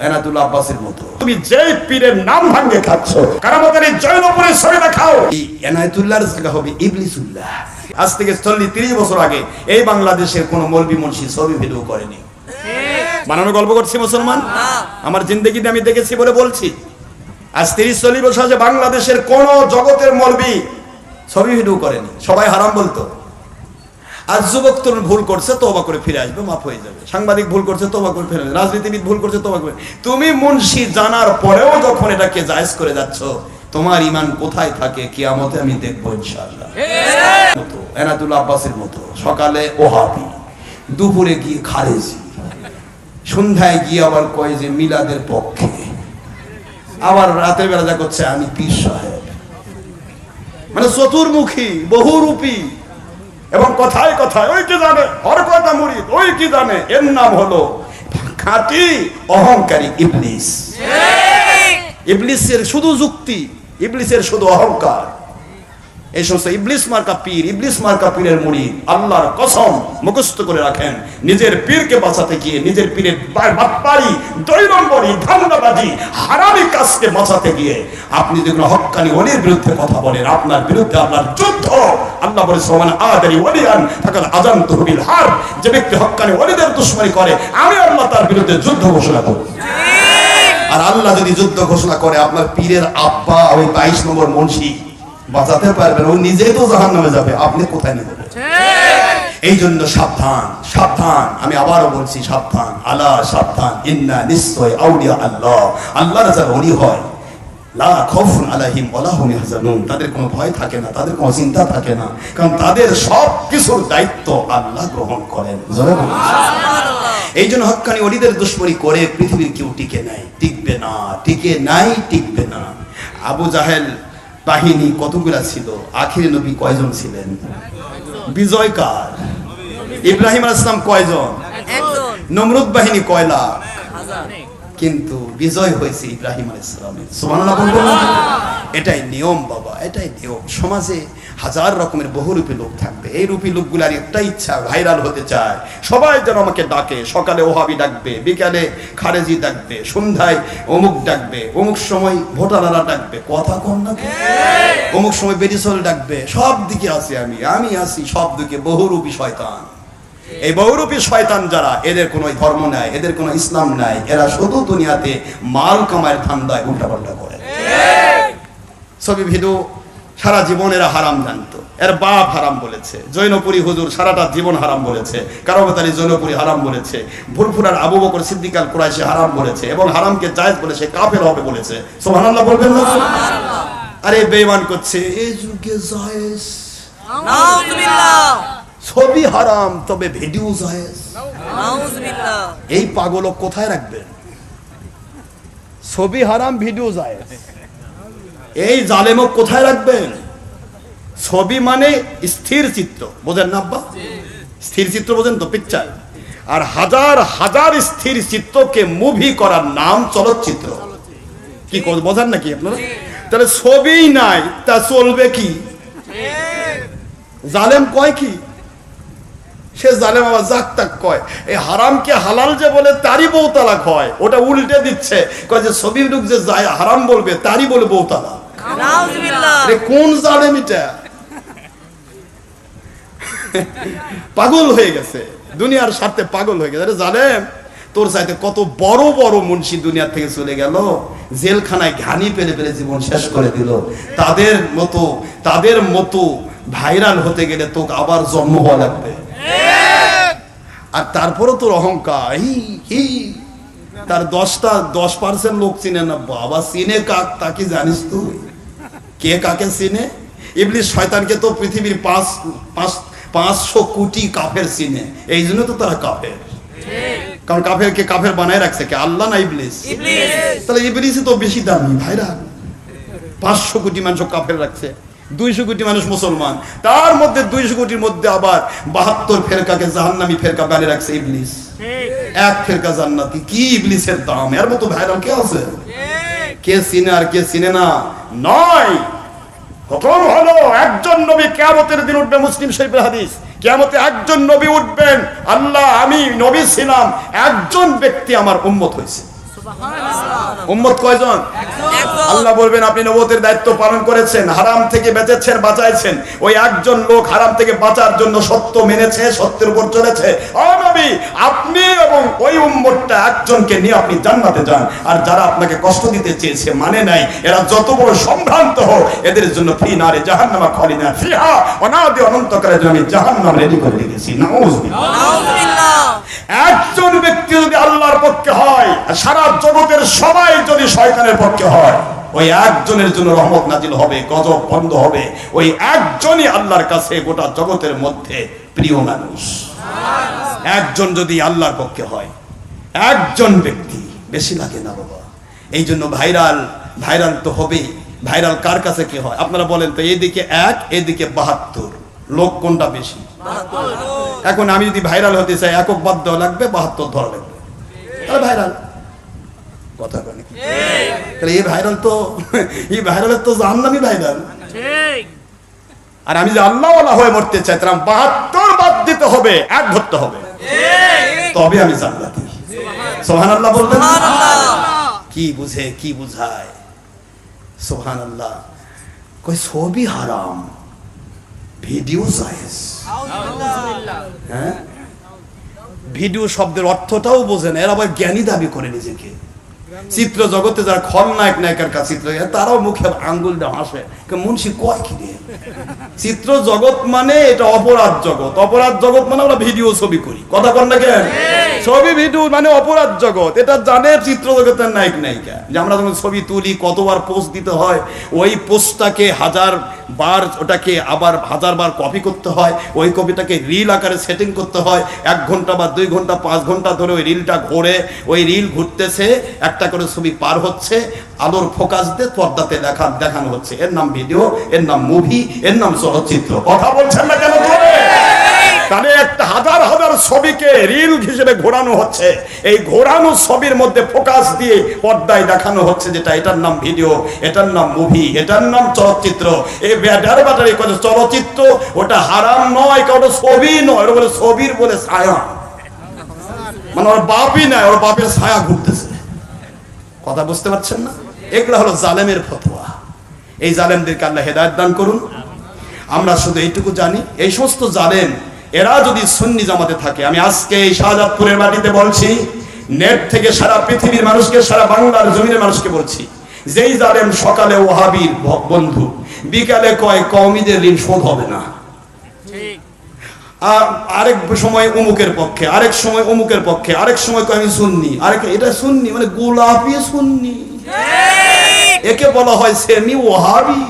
এনায়েতুল্লাহ আব্বাসের মতো। তুমি যেই পীরের নাম ভাঙ্গে খাচ্ছ, কারামতের এই জৈনপুরের ছবি দেখাও, এই এনায়েতুল্লাহর জায়গা হবে ইবলিসুল্লাহ। আজ থেকে 40-30 বছর আগে এই বাংলাদেশের কোন মৌলবি মুন্সি ছবি ভিডিও করেনি। বানানো গল্প করছি মুসলমান, আমার জিন্দেগিতে আমি দেখেছি বলে বলছি। আজ 30-40 বছর আগে বাংলাদেশের কোন জগতের মৌলবি ছবি ভিডিও করেনি, সবাই হারাম বলতো। আজ যুবক তরুণ ভুল করছে, তওবা করে ফিরে আসবে, মাফ হয়ে যাবে। সাংবাদিক ভুল করছে, তওবা করে ফিরে আসবে। রাজনীতিবিদ ভুল করছে, তওবা করে। তুমি মুন্সি জানার পরেও যখন এটাকে জায়েজ করে যাচ্ছ, তোমার ঈমান কোথায় থাকে কিয়ামতে আমি দেখবো ইনশাআল্লাহ। এনায়েতুল্লাহ আব্বাসের মতো সকালে ওহাবি, দুপুরে গিয়ে খারেজি, সন্ধ্যায় গিয়ে আবার কয় যে মিলাদের পক্ষে, আবার রাতের বেলা যা করছে আমি পীর সাহেব। মানে চতুর্মুখী, বহুরূপী, এবং কথায় কথায় ওই কি জানে, হর কথা মুরিদ ওই কি জানে। এর নাম হলো খাঁটি অহংকারী ইবলিস। ইবলিসের শুধু যুক্তি, ইবলিসের শুধু অহংকার। এই সমস্ত ইবলিস মার্কা পীর, ইবলিস মার্কা পীরের মুরিদ আল্লাহর কসম মুখস্থ করে রাখেন, নিজের পীরকে বাঁচাতে গিয়ে, নিজের পীরের বাটপাড়ি, দৈরম্বরী, ধান্দাবাজি, হারামি কাজকে বাঁচাতে গিয়ে আপনি যদি কোনো হক্কানি ওলির বিরুদ্ধে কথা বলেন, আপনার বিরুদ্ধে আপনার যুদ্ধ। আল্লাহ বলে সমান আদারি ওলিয়ান থাকাল আযানতুহু বিল হারব। যে ব্যক্তি হক্কানি ওলিদের দুশমনি করে, আমি আল্লাহ তার বিরুদ্ধে যুদ্ধ ঘোষণা করব। আর আল্লাহ যদি যুদ্ধ ঘোষণা করে, আপনার পীরের আব্বা ওই 22 নম্বর মুন্সি বাঁচাতে পারবেন? ও নিজেই তো জাহান্নামে যাবে, আপনি কোথায় নিয়ে যাবেন? এই জন্য সাবধান, সাবধান। আমি আবারও বলছি সাবধান, আলা সাবধান, ইন্না নিশ্চয় আউলিয়া আল্লাহ, আল্লাহর যারা ওলি হয়, লা খাউফুন আলাইহিম ওয়া লা হুম ইয়াহজানুন, তাদের কোনো ভয় থাকে না, তাদের কোনো চিন্তা থাকে না, কারণ তাদের সব কিছুর দায়িত্ব আল্লাহ গ্রহণ করেন। জোরে বলুন সুবহানাল্লাহ। এই জন্য হক্কানি ওলিদের দুশমনি করে পৃথিবীর কেউ টিকে নাই, টিকবে না, টিকে নাই, টিকবে না। আবু জাহেল বাহিনী কতগুলা ছিল, আখিরি নবী কয়জন ছিলেন? বিজয় কার? ইব্রাহিম আলাইহিস সালাম কয়জন? একজন। নমরুদ বাহিনী কয় লাখ? কিন্তু বিজয় হয়েছে ইব্রাহিম আলাইহিস সালামের। সুবহানাল্লাহ বলবেন। এটাই নিয়ম বাবা, এটাই নিয়ম। সমাজে হাজার রকমের বহুরূপী লোক থাকবে। এই রূপী লোকগুলার একটা ইচ্ছা, ভাইরাল হতে চায়। সবাই যেন আমাকে ডাকে, সকালে ওহাবি ডাকবে, বিকালে খারেজি ডাকবে, সন্ধ্যায় অমুক ডাকবে, অমুক সময় ভোটাররা ডাকবে, কথা কম না, অমুক সময় বেরিসল ডাকবে। সব দিকে আছি আমি আছি সব দিকে। বহুরূপী শয়তান। এই বহুরূপী শয়তান যারা, এদের কোনো ধর্ম নাই, এদের কোনো ইসলাম নাই, এরা শুধু দুনিয়াতে মাল কামায়ের ধান্দায় উল্টাপাল্টা করে। ছবি ভিডিও সারা জীবন এরা হারাম জানতো, এর বাপ হারাম বলেছে, জৈনপুরী হুজুর সারাটা জীবন হারাম বলেছে, কারামত আলী জৈনপুরী হারাম বলেছে, ভুরফুরার আবু বকর সিদ্দিক আল কুরাইশি হারাম বলেছে, এবং হারামকে জায়েজ বলেছে, কাফের হবে বলেছে। সুবহানাল্লাহ বলবেন না? সুবহানাল্লাহ। আরে বেঈমান করছে, এই যুগে জায়েজ, নাউযুবিল্লাহ। ছবি হারাম তবে ভিডিও জায়েজ, নাউযুবিল্লাহ। এই পাগল কোথায় রাখবেন? ছবি হারাম, ভিডিও জায়েজ, এই জালেমক কোথায় রাখবেন? ছবি মানে স্থির চিত্র, বোঝেন না আব্বা? স্থির চিত্র বোঝেন তো, পিকচার। আর হাজার হাজার স্থির চিত্রকে মুভি করার নাম চলচ্চিত্র। কি বোঝেন নাকি আপনারা? তাহলে ছবি নাই, তা চলবে কি? জালেম কয় কি? সে জালেম আবার যাক তাক কয়। এই হারামকে হালাল যে বলে তারই বউ তালাক হয়, ওটা উল্টে দিচ্ছে, কয় যে ছবি লোক যে হারাম বলবে তারই বলে বউ তালাক। কোন জালেম এটা? পাগল হয়ে গেছে, দুনিয়ার স্বার্থে পাগল হয়ে গেছে। আরে জালেম, তোর চাইতে কত বড় বড় মুন্সি দুনিয়া থেকে চলে গেল, জেলখানায় ঘানি পেলে পেলে জীবন শেষ করে দিল। তাদের মতো ভাইরাল হতে গেলে তোকে আবার জন্ম হওয়া লাগবে। আর তারপরও তোর অহংকার, তার 10% লোক চিনে না বাবা। চিনে কাক তা কি জানিস তুই? কে কাকে চিনে? ইবলিস শয়তানকে তো পৃথিবীর 500 কোটি কাফের চিনে, এই জন্য তো তারা কাফের। কারণ কাফেরকে কাফের বানায় রাখছে কে? আল্লাহ না ইবলিস? তাহলে ইবলিসই তো বেশি দামি ভাইরা। 500 কোটি মানুষ কাফের রাখছে, 200 কোটি মানুষ মুসলমান, তার মধ্যে 200 কোটির মধ্যে আবার 72 ফেরকাকে জাহান্নামী ফেরকা বানিয়ে রাখছে ইবলিস। এক ফেরকা জান্নাতি। কি ইবলিসের দাম! এর মতো ভাইরাল কে আছে? কে চিনে আর কে চিনে না নয়। খবর হলো একজন নবী কিয়ামতের দিন উঠবে। মুসলিম শরীফের হাদিস, কিয়ামতে একজন নবী উঠবেন। আল্লাহ, আমি নবী ছিলাম, একজন ব্যক্তি আমার উম্মত হয়েছে। উম্মত কয়জন? আল্লাহ বলবেন আপনি নবুয়তের দায়িত্ব পালন করেছেন, হারাম থেকে বেঁচেছেন, বাঁচাইছেন। ওই একজন লোক হারাম থেকে বাঁচার জন্য সত্য মেনেছে, সত্যের উপর চলেছে। ও নবী, আপনি এবং ওই উম্মতটা একজনকে নিয়ে আপনি জান্নাতে যান। আর যারা আপনাকে কষ্ট দিতে চেয়েছে, মানে নাই, এরা যত বড় সম্ভ্রান্ত হোক, এদের জন্য ফি নারে জাহান্নামা খালিদিন ফিহা, অনাদি অনন্তকালের জন্য আমি জাহান্নাম রেডি করে রেখেছি। নাউযুবিল্লাহ। একজন ব্যক্তি যদি আল্লাহর পক্ষে হয়, সারা জগতের সবাই যদি শয়তানের পক্ষে হয়, ওই একজনের জন্য রহমত নাজিল হবে, গজব বন্ধ হবে। ওই একজনই আল্লাহর কাছে গোটা জগতের মধ্যে প্রিয় মানুষ। একজন যদি আল্লাহর পক্ষে হয়, একজন ব্যক্তি, বেশি লাগে না বাবা। এই জন্য ভাইরাল তো হবেই। ভাইরাল কার কাছে কি হয় আপনারা বলেন তো? এইদিকে 1, এদিকে 72, লোক কোনটা বেশি? এখন আমি যদি ভাইরাল হতে চাই, একক বাদ দেওয়া লাগবে, 72 ধরা লাগবে, তাহলে ভাইরাল। কথা বলে তাহলে এই ভাইরালের তো জাহান্নামী ভাইরাল। আর আমি যে আল্লাহওয়ালা হয়ে মরতে চাই, তাহলে 72 বাদ দিতে হবে, 1 ধরতে হবে, তবে আমি জান্নাতি। সুবহানাল্লাহ বলবেন? কি বুঝে, কি বুঝায়? সুবহানাল্লাহ। কই ছবি হারাম, ভিডিও জায়েজ। হ্যাঁ, ভিডিও শব্দের অর্থটাও বোঝে না, এরা আবার জ্ঞানী দাবি করে নিজেকে। চিত্র জগতে যারা খলনায়ক নায়িকার কাছে চিত্র, তারাও মুখে আঙ্গুল দিয়ে হাসে, মুন্সি কয় কি রে? চিত্র জগৎ মানে এটা অপরাধ জগৎ। অপরাধ জগৎ মানে আমরা ভিডিও ছবি করি। কথা কর না কেন? ছবি ভিডিও মানে অপরাধ জগৎ, এটা জানে চিত্র জগতের নায়ক নায়িকা। যে আমরা যখন ছবি তুলি, কতবার পোস্ট দিতে হয়, ওই পোস্টটাকে 1000 বার, ওটাকে আবার 1000 বার কপি করতে হয়, ওই কপিটাকে রিল আকারে সেটিং করতে হয়। 1 ঘন্টা বা 2 ঘন্টা 5 ঘন্টা ধরে ওই রিলটা ঘোরে, ওই রিল ঘুরতেছে, একটা করে ছবি পার হচ্ছে, আলোর ফোকাস দিয়ে পর্দাতে দেখানো হচ্ছে। এর নাম ভিডিও, এর নাম মুভি, এর নাম চলচ্চিত্র। কথা বলছেন না কেন? তাহলে একটা 1000 ছবিকে রিল হিসেবে ঘোরানো হচ্ছে। এই ঘোরানো ছবির মধ্যে ফোকাস দিয়ে পর্দায় দেখানো হচ্ছে, যেটা এটার নাম ভিডিও, এটার নাম মুভি, এটার নাম চলচ্চিত্র। এই ব্যাটার ব্যাটারি চলচ্চিত্র, ওটা হারাম নয়, ওটা ছবি নয়, ওটা বলে ছবির বলে ছায়া। মানে ওর বাপই নাই, ওর বাপের ছায়া ঘুরতেছে। কথা বুঝতে পারছেন না? এগুলো হলো জালেমের ফতোয়া। এই জালেমদেরকে আল্লাহ হেদায়েত দান করুন। আমরা শুধু এইটুকু জানি, এই সমস্ত জালেম এরা যদি সুন্নি জামাতে থাকে, আমি আজকে এই শাহজাদপুরের মাটিতে বলছি, নেট থেকে সারা পৃথিবীর মানুষকে, সারা বাংলার জমিনের মানুষকে বলছি, যেই জালেম সকালে ওয়াহাবির বন্ধু, বিকালে কয় কওমীদের ঋণ শোধ হবে না, আরেক সময় অমুকের পক্ষে, আরেক সময় অমুকের পক্ষে, আরেক সময় কয় আমি সুন্নি, আরেক এটা সুন্নি, মানে গোলাপি সুন্নি। একে বলা হয় সেমি ওয়াহাবি।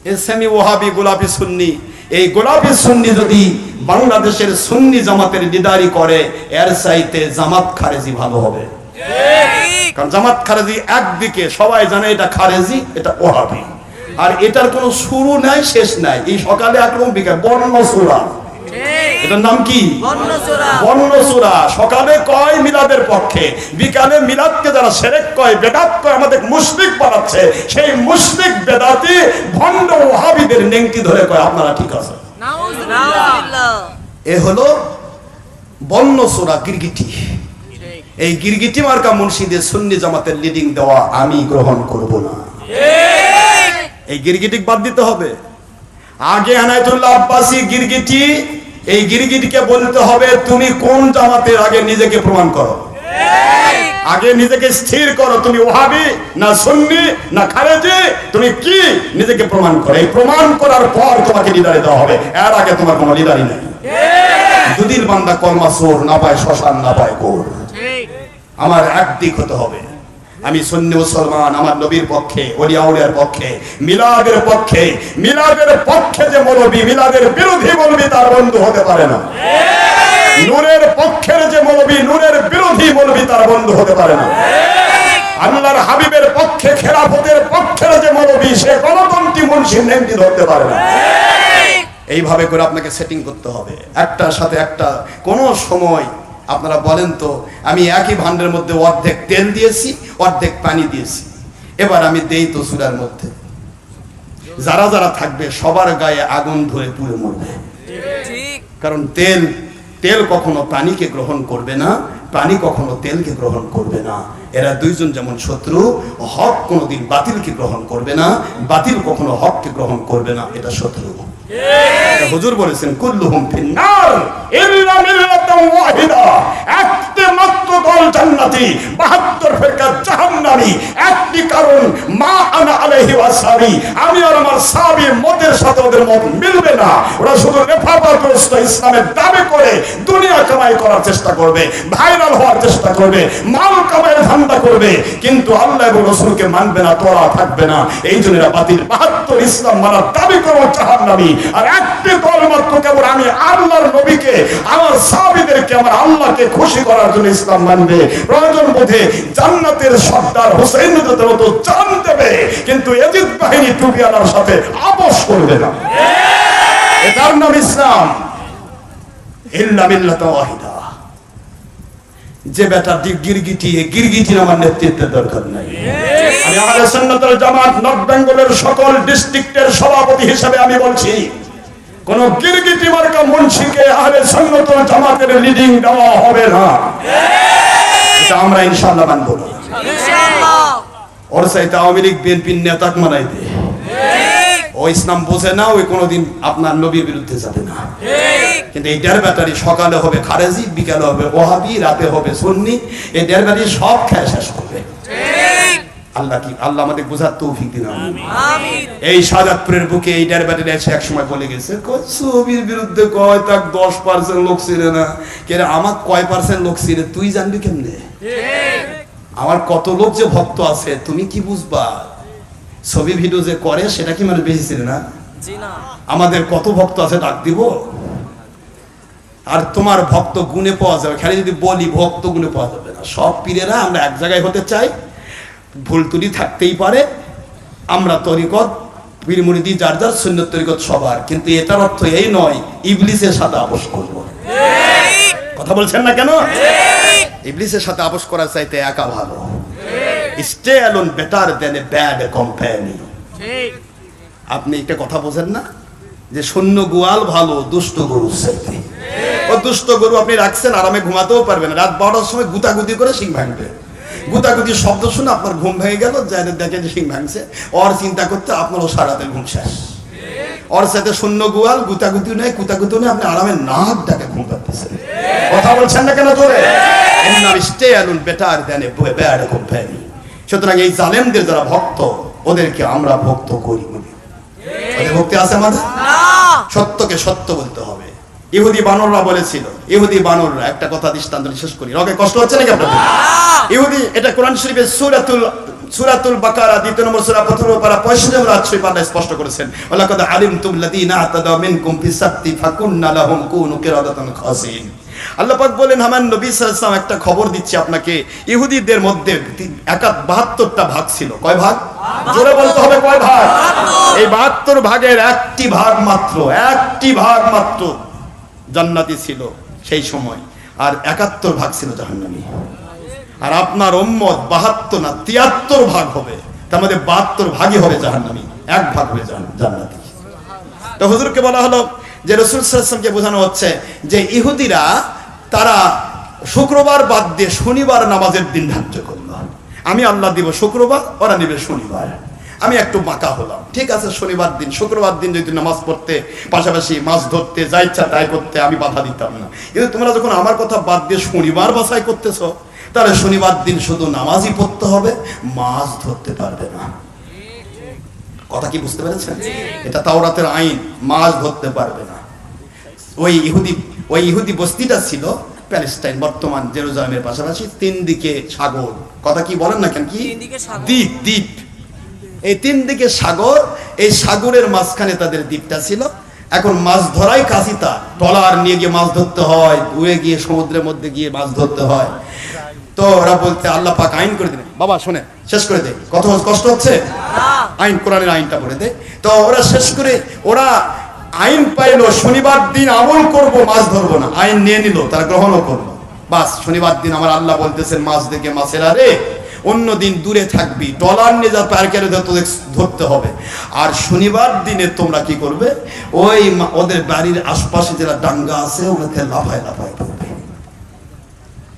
এই সেমি ওয়াহাবি, গোলাপি সুন্নি। এই গোলাপি সুন্নি যদি বাংলাদেশের সুন্নি জামাতের লিডারি করে, এর চাইতে জামাত খারেজি ভালো হবে। কারণ জামাত খারেজি একদিকে সবাই জানে এটা খারেজি, এটা ওয়াহাবি, আর এটার কোনো শুরু নাই, শেষ নাই। এই সকালে একরকম, বিকাল বর্ণসূরা। এটার নাম কি? বর্ণসূরা। সকালে কয় মিলাদের পক্ষে, বিকালে মিলাদকে যারা শিরক কয়, বেদাত কয়, আমাদের মুশরিক বানাচ্ছে। সেই মুশরিক বেদাতি ভণ্ড ওয়াহাবিদের নেংটি ধরে কয় আপনারা ঠিক আছে। এ হলো বর্ণসূরা গিরগিটি। এই গিরগিটি মার্কা মুর্শিদের সুন্নি জামাতের লিডিং দেওয়া আমি গ্রহণ করব না। এই গিরগিটি বাদ দিতে হবে। আগে আনায়তুল্লাহ আব্বাসী গিরগিটি, এই গিরগিটিকে বলতে হবে তুমি কোন জামাতের, আগে নিজেকে প্রমাণ করো। আগে নিজেকে স্থির করো, তুমি ওয়াহাবি না সুন্নি না খারেজি, তুমি কি, নিজেকে প্রমাণ করো। এই প্রমাণ করার পর তোমাকে লিডারি দেওয়া হবে, এর আগে তোমার কোনো লিডারি নেই। দুদিন বান্দা কর্মাসুর না পায়, শ্মশান না পায় গোর। আমার একদিক হতে হবে, আমি সুন্নি মুসলমান, আমার নবীর পক্ষে, ওলিয়া উলিয়ার পক্ষে, মিলাদের পক্ষে। মিলাদের পক্ষে যে মৌলবি, মিলাদের বিরোধী মৌলবি তার বন্ধু হতে পারে না। নূরের পক্ষের যে মৌলবি, নূরের বিরোধী মৌলবি তার বন্ধু হতে পারে না। আল্লাহর হাবিবের পক্ষে, খেলাফতের পক্ষের যে মৌলবি, সে গণতন্ত্রী মুন্সির নেংটি ধরতে পারে না। এইভাবে করে আপনাকে সেটিং করতে হবে, একটার সাথে একটা। কোনো সময় আপনারা বলেন তো, আমি একই ভান্ডের মধ্যে অর্ধেক তেল দিয়েছি, অর্ধেক পানি দিয়েছি, এবার আমি দেই তো চুলার মধ্যে, যারা যারা থাকবে সবার গায়ে আগুন ধরে পুড়ে মরবে। কারণ তেল কখনো পানিকে গ্রহণ করবে না, পানি কখনো তেলকে গ্রহণ করবে না। এরা দুইজন যেমন শত্রু, হক কোনোদিন বাতিলকে গ্রহণ করবে না, বাতিল কখনো হককে গ্রহণ করবে না, এটা শত্রু। হুজুর বলেছেন কুল্লুহুম ফিন্নার ইল্লা মিল্লাতান ওয়াহিদা, একটি মাত্র দল জান্নাতি, 72 ফিরকা জাহান্নামী। একটি কারণ, মা আনা আলাইহি ওয়াসাবি, আমি আর আমার সাহাবীর মতের সাথে ওদের মত মিলবে না। ওরা শুধু নেফাকতগ্রস্ত ইসলামের দাবি করে দুনিয়া কামাই করার চেষ্টা করবে, ভাইরাল হওয়ার চেষ্টা করবে, মাল কামাইয়ের ধান্দা করবে, কিন্তু আল্লাহ এবং রাসূলকে মানবে না, তোরা থাকবে না। এই জন্য এরা বাতিল। 72 ইসলাম মানার দাবি করো জাহান্নামী। আর একটি দল মাত্র কেবল আমি আল্লাহর নবীকে, আমার সাহাবীদেরকে, আমার আল্লাহকে খুশি করার জন্য ইসলাম মানবে। প্রয়োজন বোধে জান্নাতের সর্দার হোসেন রদের মতো জান দেবে, কিন্তু ইয়াজিদ বাহিনী টুপিয়ালার সাথে আপোষ করবে না। এটার নাম ইসলাম। ইল্লা মিল্লাতান ওয়াহিদা। যে বেটা গিরগিটি আমার নেতৃত্বের দরকার নাই। আমি আহলে সুন্নাত ওয়াল জামাত নর্থ বেঙ্গলের সকল ডিস্ট্রিক্টের সভাপতি হিসেবে আমি বলছি, কোন গিরগিটি মার্কা মুন্সিকে আহলে সুন্নাত ওয়াল জামাতের লিডিং দেওয়া হবে না। এটা আমরা ইনশাআল্লাহ মানব না। ইনশাআল্লাহ। ওর সাইতে আওয়ামী লীগ বিএনপির নেতাক মানাই দে, ও ইসলাম বোঝে না, ওই কোনোদিন আপনার নবীর বিরুদ্ধে যাবে না। কিন্তু এই দেড় ব্যাটারি সকালে হবে খারেজি, বিকালে হবে ওহাবি, রাতে হবে সুন্নি, এই দেড় ব্যাটারি সব খেয়ে শেষ করবে। আল্লাহ আমাদের বোঝার তৌফিক দিন। আমিন। এই শাহাদাতপুরের বুকে এই দেড় ব্যাটারি এসে এক সময় বলে গেছে, ছবির বিরুদ্ধে কয় তাক 10% লোক ছিল না, কেন আমার কয় পার্সেন্ট লোক ছিল তুই জানবি কেমনে? আমার কত লোক যে ভক্ত আছে তুমি কি বুঝবা? ছবি ভিডিও যে করে সেটা কি মানুষ বেশি ছিল না? আমাদের কত ভক্ত আছে ডাক দিব? আর তোমার ভক্ত গুণে পাওয়া যাবে, খালি যদি বলি ভক্ত গুণে পাওয়া যাবে না। সব পীরেরা আমরা এক জায়গায় হতে চাই, ভুল ত্রুটি থাকতেই পারে। আমরা তরিকত পীর মুরিদি যার যার সুন্নত তরিকত সবার, কিন্তু এটার অর্থ এই নয় ইবলিসের সাথে আপোষ করব। কথা বলছেন না কেন? ইবলিসের সাথে আপোষ করার চাইতে একা ভালো। Stay alone better than a bad company. আপনি একটা কথা বোঝেন না যে শূন্য গোয়াল ভালো দুষ্ট গরুর চাইতে। ও দুষ্ট গরু আপনি রাখছেন, আরামে ঘুমাতেও পারবেন না, রাত 12টার সময় গুতাগুতি করে শিং ভাঙবে। গুতাগুতির শব্দ শুনে আপনার ঘুম ভেঙে গেল, যাদের দেখেন শিং ভাঙছে, ওর চিন্তা করতে আপনারও সারাতে ঘুম শেষ। ওর সাথে শূন্য গোয়াল, গুতাগুতি নেই, কুতাগুতি নেই, আপনি আরামে নাক ডাকে ঘুম পাচ্ছেন। কথা বলছেন না কেন জোরে? Stay alone better than a bad company. সুতরাং এই জালেমদের যারা ভক্ত, ওদেরকে আমরা ভক্ত করি মনে? ওদের ভক্তি আছে আমাদের? সত্যকে সত্য বলতে হবে। ইহুদি বানররা বলেছিল, ইহুদি বানররা, একটা কথা দৃষ্টান্ত শেষ করি, রগে কষ্ট হচ্ছে নাকি আপনাদের? ইহুদি, এটা কোরআন শরীফের সূরাতুল বাকারা 2 নম্বর সূরা 15 পারা 65 নম্বর আয়াত পারা স্পষ্ট করেছেন, ওয়ালাকাদ আলিমতুম লাযিনা আতাদাউ মিনকুম ফিস-সাবতি ফাকুন্না লাহুম কুনু কিরাদাতান খাসিন। আল্লাহ পাক বলেন, আমার নবী সাল্লাল্লাহু আলাইহি ওয়াসাল্লাম একটা খবর দিচ্ছি আপনাকে, ইহুদিদের মধ্যে 72টা ভাগ ছিল। কয় ভাগ? জোরে বলতে হবে, কয় ভাগ? এই 72 ভাগের একটি ভাগ মাত্র জান্নাতি ছিল সেই সময়, আর 71 ভাগ ছিল জাহান্নামী। আর আপনার উম্মত 72 না 73 ভাগ হবে, তার মধ্যে 72 ভাগই হবে জাহান্নামী, এক ভাগ হবে জান্নাতি। তো হুজুরকে বলা হলো যে রাসূল সাল্লাল্লাহু আলাইহি ওয়াসাল্লামকে বোঝানো হচ্ছে যে ইহুদিরা তারা শুক্রবার বাদ দিয়ে শনিবার নামাজের দিন ধার্য করলো। আমি আল্লাহ দিব শুক্রবার, ওরা নেবে শনিবার। আমি একটু বাঁকা হলাম, ঠিক আছে শনিবার দিন, শুক্রবার দিন যদি নামাজ পড়তে, পাশাপাশি মাছ ধরতে, যা ইচ্ছা তাই করতে, আমি বাধা দিতাম না। কিন্তু তোমরা যখন আমার কথা বাদ দিয়ে শনিবার বাছাই করতেছো, তাহলে শনিবার দিন শুধু নামাজই পড়তে হবে, মাছ ধরতে পারবে না। কথা কি বুঝতে পেরেছেন? এটা তাওরাতের আইন, মাছ ধরতে পারবে না। ওই ইহুদি বস্তিটা ছিল প্যালেস্টাইন, বর্তমান জেরুজালেমের পাশাপাশি, 3 দিকে সাগর। কথা কি বলেন না কেন? কি দ্বীপ? এই 3 দিকে সাগর, এই সাগরের মাঝখানে তাদের দ্বীপটা ছিল। এখন মাছ ধরাই কাজিতা, ট্রলার নিয়ে গিয়ে মাছ ধরতে হয়, ধুয়ে গিয়ে সমুদ্রের মধ্যে গিয়ে মাছ ধরতে হয়। তো ওরা বলতে আল্লাহ পাক আইন করে দিলেন, বাবা শুনে শেষ করে দে, কত কষ্ট হচ্ছে, আইন, কোরআনের আইনটা বলে দে। তো ওরা শেষ করে, ওরা আইন পাইলো শনিবার দিন আমল করব, মাছ ধরবো না, আইন নিয়ে নিল, তারা গ্রহণও করলো। বাস শনিবার দিন আমার আল্লাহ বলতেছেন মাছ দেখে, মাছেরা রে অন্য দিন দূরে থাকবি, ডলার নিয়ে যা পার্কের ধরতে হবে। আর শনিবার দিনে তোমরা কি করবে, ওই ওদের বাড়ির আশপাশে যারা ডাঙ্গা আছে ওগুলোতে লাফায় পড়বে।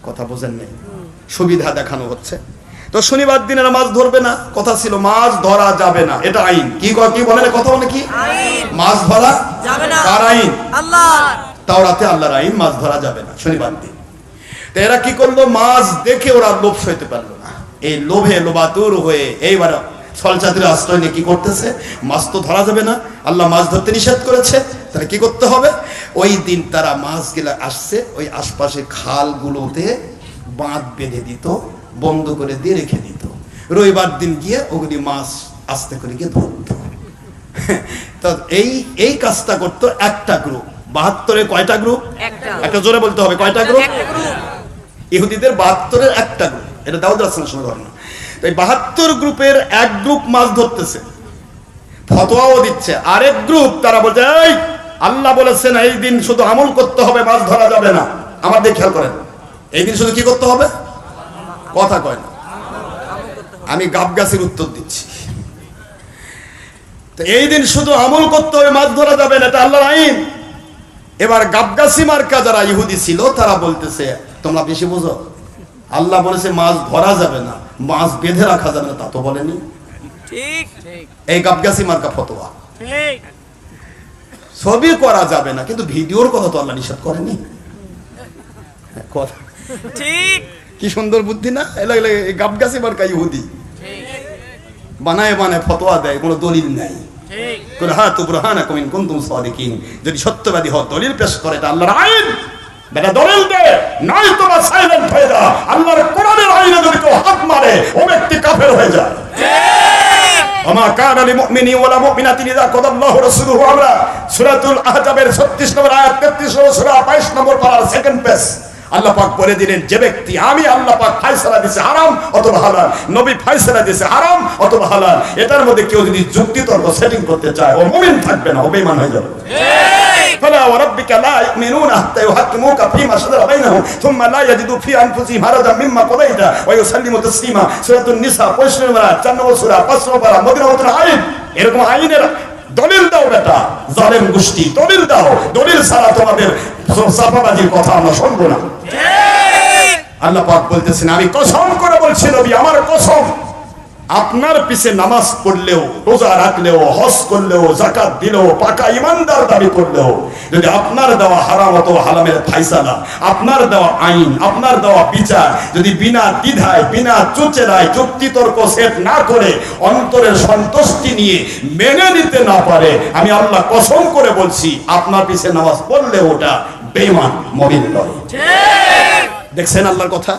কথা বোঝেন নেই, সুবিধা দেখানো হচ্ছে। তো শনিবার দিনে মাছ ধরবে না, কথা ছিল মাছ ধরা যাবে না, এটা আইন। কি বলে কথা বলে কি মাছ ধরা যাবে না, কার আইন? আল্লাহর। তাওরাতে আল্লাহর আইন, মাছ ধরা যাবে না শনিবার দিন। তো এরা কি করলো, মাছ দেখে ওরা লোভ সইতে পারলো না, এই লোভে লোবাতুর হয়ে এইবার ছলচাতুরি আশ্রয় নিয়ে কি করতেছে, মাছ তো ধরা যাবে না, আল্লাহ মাছ ধরতে নিষেধ করেছে, তাহলে কি করতে হবে? ওই দিন তারা মাছ গেলা আসছে, ওই আশপাশে খালগুলোতে বাঁধ বেঁধে দিত, বন্ধ করে দিয়ে রেখে দিত। রবিবার দিন গিয়ে ওগুলি মাছ আস্তে করে গিয়ে ধরত। তো এই কাজটা করতো একটা গ্রুপ। ৭২-এ কয়টা গ্রুপ? একটা, জোরে বলতে হবে, কয়টা গ্রুপ? ইহুদিদের ৭২-এর একটা গ্রুপ, এটা দাউদ রাসূলের সময় ঘটনা। তো এই ৭২ গ্রুপের এক গ্রুপ মাছ ধরতেছে, ফতোয়াও দিচ্ছে। আরেক গ্রুপ তারা বলছে এই আল্লাহ বলেছেন এই দিন শুধু আমল করতে হবে, মাছ ধরা যাবে না। আমার দিকে খেয়াল করেন, এই দিন শুধু কি করতে হবে? কথা কয় না, আমি গাবগাছির উত্তর দিচ্ছি। তো এই দিন শুধু আমল করতে হবে, মাছ ধরা যাবে না, এটা আল্লাহর আইন। এবার গাবগাছি মার্কা যারা ইহুদি ছিল তারা বলতেছে তোমরা বেশি বুঝো, আল্লাহ বলেছে মাছ ধরা যাবে না, মাছ বেঁধে রাখা যাবে না, তা তো বলেনি। ঠিক, এই গাবগাছি মার্কা ফতোয়া। ঠিক, ছবি করা যাবে না, কিন্তু ভিডিওর কথা তো আল্লাহ নিষেধ করেনি। কথা ঠিক, কি সুন্দর বুদ্ধি না? এই গাবগাছি মার্কা ইহুদি বানায় ফতোয়া দেয়, কোনো দলিল নাই। যদি সত্যবাদী হও দলিল পেশ করে, এটা আল্লাহর আইন। বেটা দলিল দে, নাই তোমার সাইলেন্ট হয়ে যা। আল্লাহর কোরআনের আইনে যদি কেউ হাত মারে, ও ব্যক্তি কাফের হয়ে যায়। ওমা কানা লিমুমিনিন ওয়ালা মুমিনাতিন ইযা কাদাল্লাহু রাসূলুহু আমরা, সূরাতুল আহজাবের 36 নম্বর আয়াত, 33 নম্বর সূরা 22 নম্বর পারার সেকেন্ড পেজ। আল্লাহ পাক বলে দিলেন, যে ব্যক্তি আমি আল্লাহ পাক ফয়সালা দিয়েছে হারাম অথবা হালাল, নবী ফয়সালা দিয়েছে হারাম অথবা হালাল, এটার মধ্যে কেউ যদি যুক্তি তর্ক সেটিং করতে চায়, ও মুমিন থাকবে না, ও বেঈমান হয়ে যাবে। ঠিক, ফালা ওয়া রাব্বিকা লা ইউমিনুনা হাত্তা ইউহাক্কিমুকা ফীমা শাজারা বাইনাহুম সুম্মা লা ইয়াজিদু ফি আনফুসিহিম হারাজাম মিম্মা কাদাইতা ওয়া ইউসাল্লিমু তাসলিমা। সূরাতুন নিসা 65 নম্বর আয়াত, 4 নম্বর সূরা 5 নম্বর পারা, মদিনাতুল আইন। এরকম আইনের দলিল দাও বেটা, জালেম গোষ্ঠী, দলিল দাও। দলিল ছাড়া তোমাদের সাফাবাজির কথা আমরা শুনবো না। আল্লাহ পাক বলতেছেন, আমি কসম করে বলছি নবী, আমার কসম, আপনার পিছে নামাজ পড়লেও, রোজা রাখলেও, হজ করলেও, যাকাত দিলেও, পাকা ইমানদার দাবি করলেও, যদি আপনার দেওয়া হারাম অথবা হালালের ফায়সালা, আপনার দেওয়া আইন, আপনার দেওয়া বিচার যদি বিনা দ্বিধায়, বিনা চুচেরায়, যুক্তি তর্ক সেট না করে, অন্তরের সন্তুষ্টি নিয়ে মেনে নিতে না পারে, আমি আল্লাহ কসম করে বলছি, আপনার পিছে নামাজ পড়লে ওটা বেঈমান, মুমিন নয়। দেখছেন আল্লাহর কথা?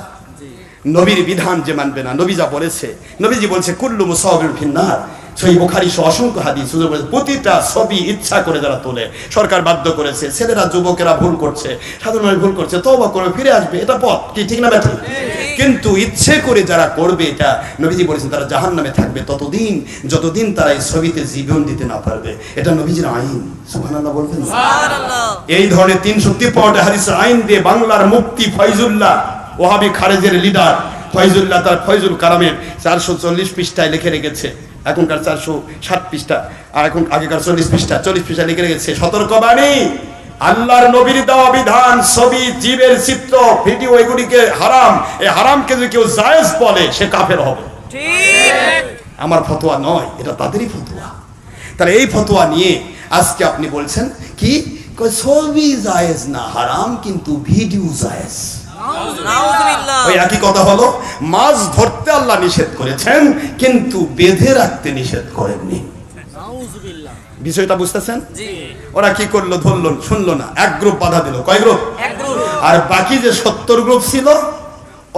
নবীর বিধান যে মানবে না, নবী যা বলেছে, নবীজি বলছে কুল্লু মুসাওয়িরুন ফিন্নার। সহিহ বুখারী সহ অসংখ্য হাদিস, হুজুর বলেছে প্রতিটা ছবি ইচ্ছা করে যারা তোলে, সরকার বাধ্য করেছে, ছেলেরা যুবকেরা ভুল করছে, সাধারণ মানুষ ভুল করছে, তওবা করে ফিরে আসবে, এটা পথ, কি ঠিক না ব্যাঠিক? কিন্তু ইচ্ছে করে যারা করবে, এটা নবীজি বলেছেন তারা জাহান্নামে থাকবে ততদিন যতদিন তারা এই ছবিতে জীবন দিতে না পারবে। এটা নবীজির আইন। সুবহানাল্লাহ বলবেন? সুবহানাল্লাহ। এই ধরনের 353টা হাদিসের আইন দিয়ে বাংলার মুফতি ফয়জুল্লাহ, ওহাবি খারেজের লিডার ফয়জুল্লাহ, তার ফয়জুল কালামের 440 পৃষ্ঠায় লিখে রেখেছে, এখনকার 460 পৃষ্ঠা, আর এখন আগেকার 40 পৃষ্ঠা লিখে রেখেছে, সতর্কবাণী, আল্লাহর নবীর দেওয়া বিধান, ছবি, জীবের চিত্র, ভিডিও, এগুলিকে হারাম। এই হারামকে যদি কেউ জায়েজ বলে, সে কাফের হবে। ঠিক, আমার ফতোয়া নয়, এটা তাদেরই ফতোয়া। তাহলে এই ফতোয়া নিয়ে আজকে আপনি বলছেন কি, ছবি জায়েজ না, হারাম, কিন্তু ভিডিও জায়েজ। ওই একই কথা হলো, মাছ ধরতে আল্লাহ নিষেধ করেছেন, কিন্তু বেঁধে রাখতে নিষেধ করেননি। বিষয়টা বুঝতেছেন? ওরা কি করলো, ধরলো, শুনলো না, এক গ্রুপ বাধা দিল। কয় গ্রুপ? আর বাকি যে 70 গ্রুপ ছিল,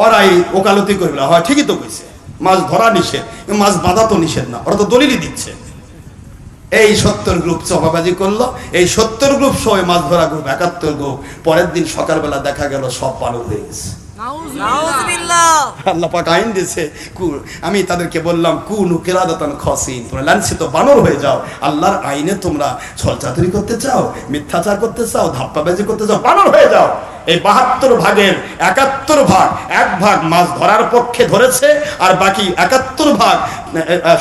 ওরাই ওকালতি করলো, হয় ঠিকই তো কইছে, মাছ ধরা নিষেধ, মাছ বাঁধা তো নিষেধ না, ওরা তো দলিলই দিচ্ছে। এই 70 গ্রুপ চাপাবাজি করলো, এই 70 গ্রুপ সহ মাছ ধরা গ্রুপ 71 গ্রুপ, পরের দিন সকালবেলা দেখা গেল সব পালন হয়ে গেছে। আল্লাহ পাক আইন দিয়েছে, আমি তাদেরকে বললাম কুনু কিরাদাতান খাসিন, তোমরা লাঞ্ছিত বানর হয়ে যাও। আল্লাহর আইনে তোমরা ছলচাতুরি করতে চাও, মিথ্যাচার করতে চাও, ধাপ্পাবাজি করতে চাও, বানর হয়ে যাও। এই 72 ভাগের 71 ভাগ, এক ভাগ মাছ ধরার পক্ষে ধরেছে, আর বাকি 71 ভাগ,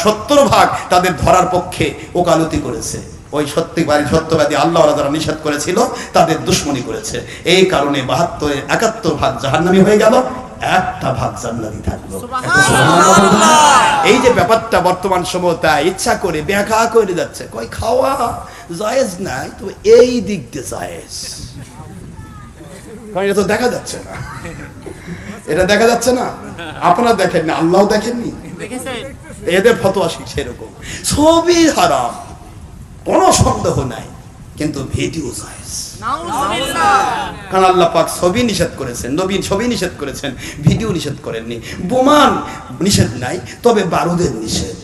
70 ভাগ তাদের ধরার পক্ষে ওকালতি করেছে। ওই সত্যবাদী আল্লাহরা যারা নিষেধ করেছিল তাদের দুশ্মনী করেছে। এই কারণে 72 71 ভাগ জাহান্নামী হয়ে গেল, একটা ভাগ জান্নাতি থাকলো। এই যে ব্যাপারটা বর্তমান সময় তা ইচ্ছা করে ব্যাখ্যা করে যাচ্ছে, কই খাওয়া জায়েজ নাই, তো এই দিক দিয়ে জায়েজ, কারণ এটা তো দেখা যাচ্ছে না, এটা দেখা যাচ্ছে না, আপনারা দেখেন না, আল্লাহ দেখেননি, এদের ফতোয়া শিখছে এরকম। ছবি হারাম, কোনো সন্দেহ নাই, কিন্তু ভিডিও জায়েজ, কারণ আল্লাহ পাক ছবি নিষেধ করেছেন, নবী ছবি নিষেধ করেছেন, ভিডিও নিষেধ করেননি। বোমান নিষেধ নাই, তবে বারুদের নিষেধ।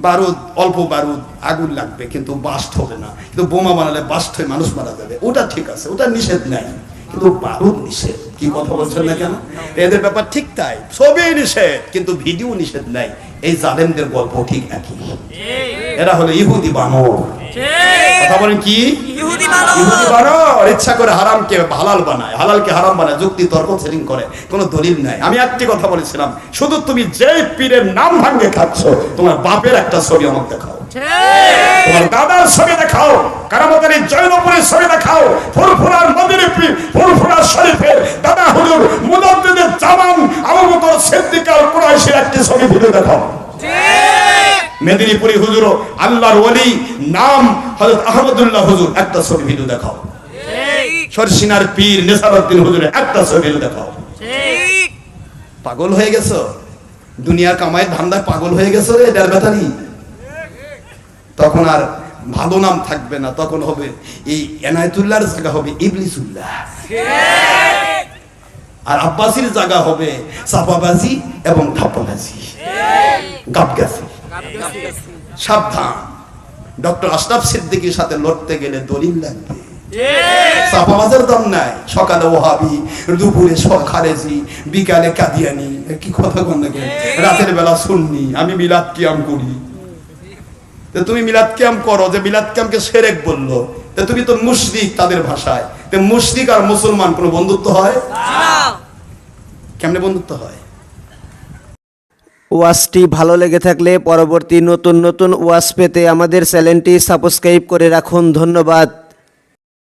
বারুদ, অল্প বারুদ, আগুন লাগবে কিন্তু বাস্ট হবে না, কিন্তু বোমা বানালে বাস্ট হয়ে মানুষ মারা যাবে, ওটা ঠিক আছে, ওটা নিষেধ নাই, কিন্তু বারুদ নিষেধ। কি কথা বলছেন না কেন? এদের ব্যাপার ঠিক তাই, ছবি নিষেধ কিন্তু ভিডিও নিষেধ নাই। এই জালেমদের গল্প ঠিক একই, এরা হলো ইহুদি বানর। কথা বলেন কি? ইহুদি বানর ইচ্ছা করে হারামকে হালাল বানায়, হালালকে হারাম বানায়, যুক্তি তর্ক সেটিং করে, কোনো দলিল নাই। আমি একটি কথা বলেছিলাম, শুধু তুমি যে পীরের নাম ভাঙ্গে খাচ্ছ, তোমার বাপের একটা ছবি আমাকে দেখাও, তোমার দাদার ছবি দেখাও, কারামতের জয়নপুরের ছবি দেখাও, ফুরফুরার মদিনা পীর, ফুরফুরার শরীফের দাদা হুজুর মুজাদ্দিদের জামান আবু বকর সিদ্দিক আল কুরাইশির একটি ছবি ভিডিও দেখাও। মেদিনীপুরি হুজুর আল্লাহর ওলি নাম হযরত আহমদুল্লাহ হুজুর একটা ছবি ভিডিও দেখাও। শর্ষিনার পীর নেসারউদ্দিন হুজুরের একটা ছবি ভিডিও দেখাও। পাগল হয়ে গেছো, দুনিয়া কামায় ধান্দায় পাগল হয়ে গেছো রে ডারবাতারি। তখন আর ভালো নাম থাকবে না, তখন হবে এই এনায়েতুল্লাহর জায়গা হবে ইবলিসুল্লাহ, আর আব্বাসির জায়গা হবে সাফাবাজি এবং ধাপ্পাবাজি, গাবগাছি। সাবধান, ডক্টর আশরাফ সিদ্দিকীর সাথে লড়তে গেলে দলিল লাগবে। সাফাবাজের দাম নাই, সকালে ওহাবি, দুপুরে খারেজি, বিকালে কাদিয়ানি। কি কথা বল নাকি? রাতের বেলা সুন্নি, আমি মিলাদ কিয়াম করি। তুমি মিলাদ কিয়াম করো, যে মিলাদ কিয়ামকে শিরক বললো, তুমি তো মুশরিক তাদের ভাষায়। মুশরিক আর মুসলমান কোনো বন্ধুত্ব হয়? কেমনে বন্ধুত্ব হয়? ওয়াজটি ভালো লেগে থাকলে পরবর্তী নতুন নতুন ওয়াজ পেতে আমাদের চ্যানেলটি সাবস্ক্রাইব করে রাখুন। ধন্যবাদ।